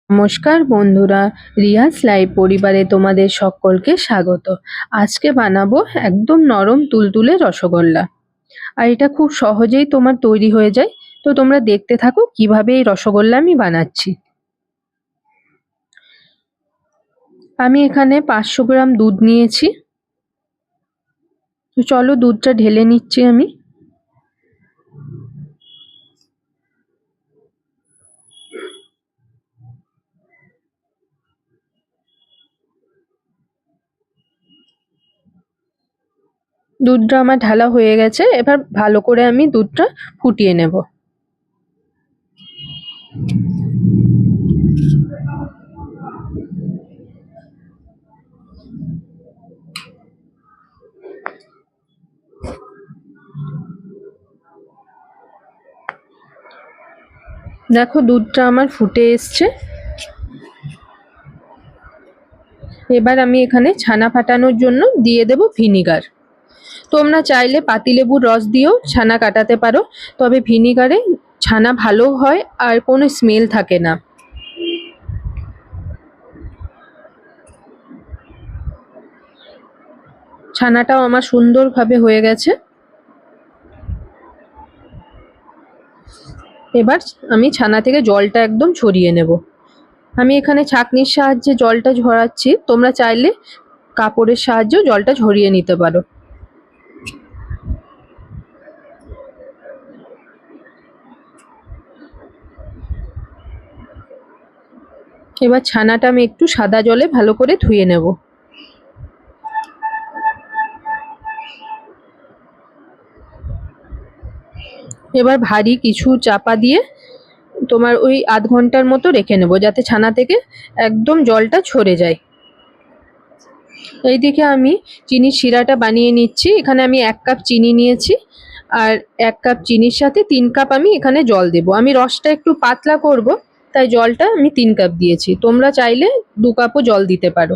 নমস্কার বন্ধুরা, রিয়াজ লাইভ পরিবারে তোমাদের সকলকে স্বাগত। আজকে বানাবো একদম নরম তুলতুলে রসগোল্লা। আর এটা খুব সহজেই তোমার তৈরি হয়ে যায়। তো তোমরা দেখতে থাকো কিভাবে এই রসগোল্লা আমি বানাচ্ছি। আমি এখানে 500 গ্রাম দুধ নিয়েছি। তো চলো দুধটা ঢেলে নিচ্ছি আমি। দুধটা আমার ঢালা হয়ে গেছে, এবার ভালো করে আমি দুধটা ফুটিয়ে নেব। দেখো দুধটা আমার ফুটে এসছে। এবার আমি এখানে ছানা ফাটানোর জন্য দিয়ে দেব ভিনিগার। তোমরা চাইলে পাতিলেবুর রস দিয়েও ছানা কাটাতে পারো, তবে ভিনিগারে ছানা ভালো হয় আর কোনো স্মেল থাকে না। ছানাটাও আমার সুন্দরভাবে হয়ে গেছে। এবার আমি ছানা থেকে জলটা একদম ছড়িয়ে নেব। আমি এখানে ছাঁকনির সাহায্যে জলটা ঝরাচ্ছি, তোমরা চাইলে কাপড়ের সাহায্যেও জলটা ঝরিয়ে নিতে পারো। এবার ছানাটা আমি একটু সাদা জলে ভালো করে ধুয়ে নেব। এবার ভারী কিছু চাপা দিয়ে তোমার ওই আধ ঘন্টার মতো রেখে নেব, যাতে ছানা থেকে একদম জলটা ঝরে যায়। এইদিকে আমি চিনির শিরাটা বানিয়ে নিচ্ছি। এখানে আমি 1 কাপ চিনি নিয়েছি, আর 1 কাপ চিনির সাথে 3 কাপ আমি এখানে জল দেব। আমি রসটা একটু পাতলা করব, তাই জলটা আমি 3 কাপ দিয়েছি। তোমরা চাইলে 2 কাপও জল দিতে পারো।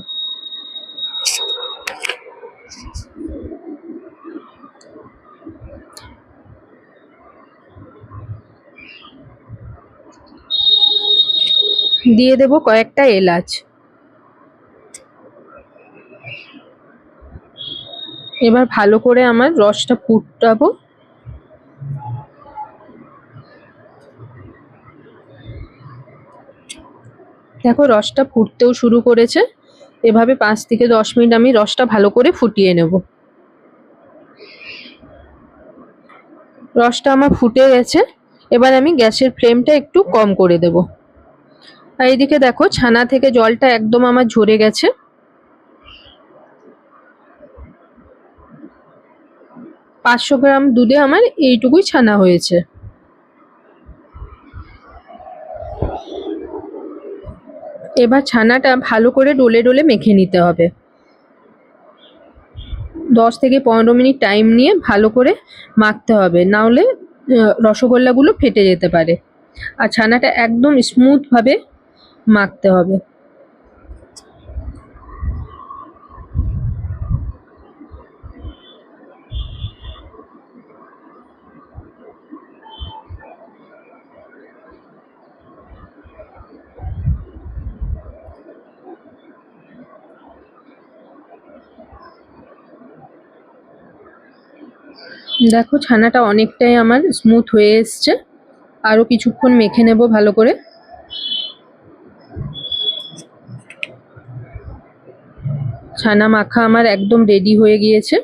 দিয়ে দেব কয়েকটা এলাচ। এবার ভালো করে আমার রসটা ফুটাবো। দেখো রসটা ফুটতেও শুরু করেছে। এভাবে 5 থেকে 10 মিনিট আমি রসটা ভালো করে ফুটিয়ে নেব। রসটা আমার ফুটে গেছে। এবার আমি গ্যাসের ফ্লেমটা একটু কম করে দেব। আর এইদিকে দেখো ছানা থেকে জলটা একদম আমার ঝরে গেছে। পাঁচশো গ্রাম দুধে আমার এইটুকুই ছানা হয়েছে। এবার ছানাটা ভালো করে ডলে ডলে মেখে নিতে হবে। 10 থেকে 15 মিনিট টাইম নিয়ে ভালো করে মাখতে হবে, না হলে রসগোল্লাগুলো ফেটে যেতে পারে। আর ছানাটা একদম স্মুথভাবে মাখতে হবে। দেখো ছানাটা অনেকটাই আমার স্মুথ হয়ে এসছে। আরও কিছুক্ষণ মেখে নেব ভালো করে। ছানা মাখা আমার একদম রেডি হয়ে গিয়েছে।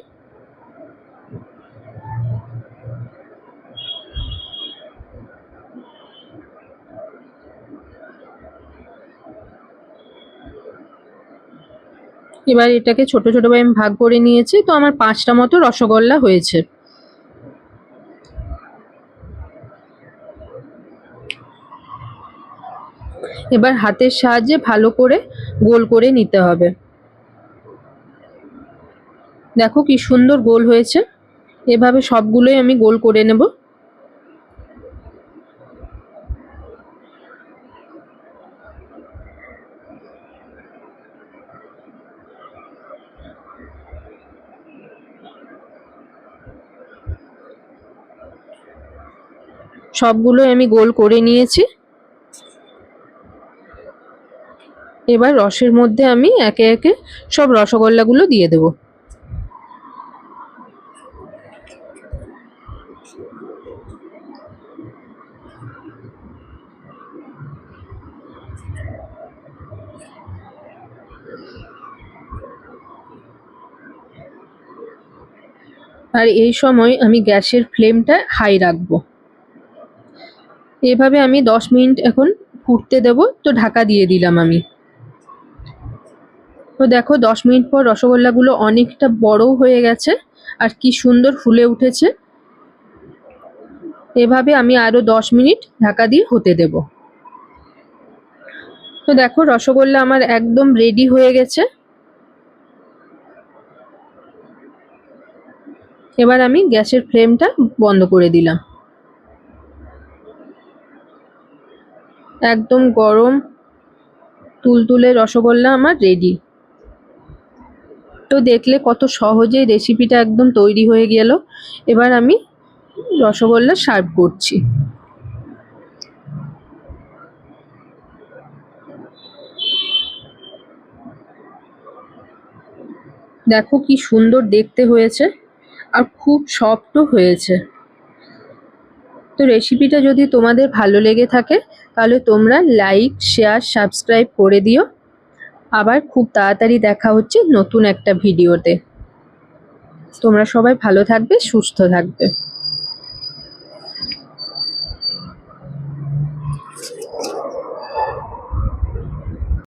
এবার এটাকে ছোট ছোট ভাবে আমি ভাগ করে নিয়েছি। তো আমার 5টা মতো রসগোল্লা হয়েছে। এবার হাতের সাহায্যে ভালো করে গোল করে নিতে হবে। দেখো কি সুন্দর গোল হয়েছে। এভাবে সবগুলোই আমি গোল করে নেব। সবগুলোই আমি গোল করে নিয়েছি। এবার রসের মধ্যে আমি একে একে সব রসগোল্লাগুলো দিয়ে দেবো। আর এই সময় আমি গ্যাসের ফ্লেমটা হাই রাখবো। এভাবে আমি 10 মিনিট এখন ফুটতে দেবো, তো ঢাকা দিয়ে দিলাম আমি। তো দেখো 10 মিনিট পর রসগোল্লাগুলো অনেকটা বড়ও হয়ে গেছে আর কি সুন্দর ফুলে উঠেছে। এভাবে আমি আরো 10 মিনিট ঢাকা দিয়ে হতে দেব। তো দেখো রসগোল্লা আমার একদম রেডি হয়ে গেছে। এবার আমি গ্যাসের ফ্লেমটা বন্ধ করে দিলাম। একদম গরম তুলতুলে রসগোল্লা আমার রেডি। তো দেখলে কত সহজেই রেসিপিটা একদম তৈরি হয়ে গেল। এবার আমি রসগোল্লা সার্ভ করছি। দেখো কি সুন্দর দেখতে হয়েছে আর খুব সফটও হয়েছে। তো রেসিপিটা যদি তোমাদের ভালো লেগে থাকে তাহলে তোমরা লাইক, শেয়ার, সাবস্ক্রাইব করে দিও। আবার খুব তাড়াতাড়ি দেখা হচ্ছে নতুন একটা ভিডিওতে। তোমরা সবাই ভালো থাকবে, সুস্থ থাকবে।